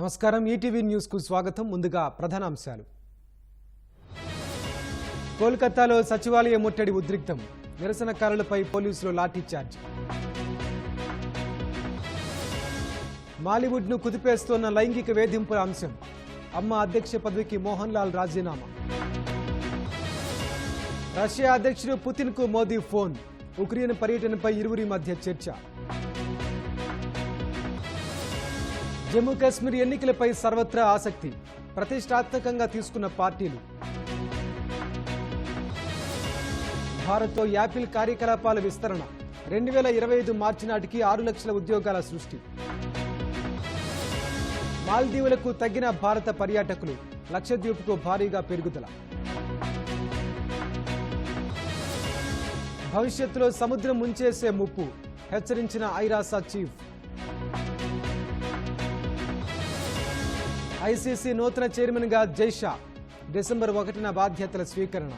నమస్కారం ETV news కు స్వాగతం. ముందుగా ప్రధాన అంశాలు. కోల్కతాలో సచివాలయ ముట్టడి ఉద్రిక్తం. నిరసనకారులపై పోలీసులు లాఠీ చార్జ్. మాలీవుడ్ ను కుదిపేస్తున్న లైంగిక వేధింపుల అంశం. అమ్మ అధ్యక్ష పదవికి మోహన్ లాల్ రాజీనామా. రష్యా అధ్యక్షుడు పుతిన్ కు మోదీ ఫోన్. ఉక్రెయిన్ పర్యటనపై ఇరువురి మధ్య చర్చ. జమ్మూ కాశ్మీర్ ఎన్నికలపై సర్వత్రా ఆసక్తి. ప్రతిష్టాత్మకంగా తీసుకున్న పార్టీలు. భారత్తో యాపిల్ కార్యకలాపాల విస్తరణ. 2025 మార్చి నాటికి 6 లక్షల ఉద్యోగాల సృష్టి. మాల్దీవులకు తగ్గిన భారత పర్యాటకులు. లక్షద్వీప్కు భారీగా పెరుగుదల. భవిష్యత్తులో సముద్రం ముంచేసే ముప్పు. హెచ్చరించిన ఐరాస చీఫ్. ఐసీసీ నూతన చైర్మన్ గా జైషా. డిసెంబర్ 1న బాధ్యతల స్వీకరణ.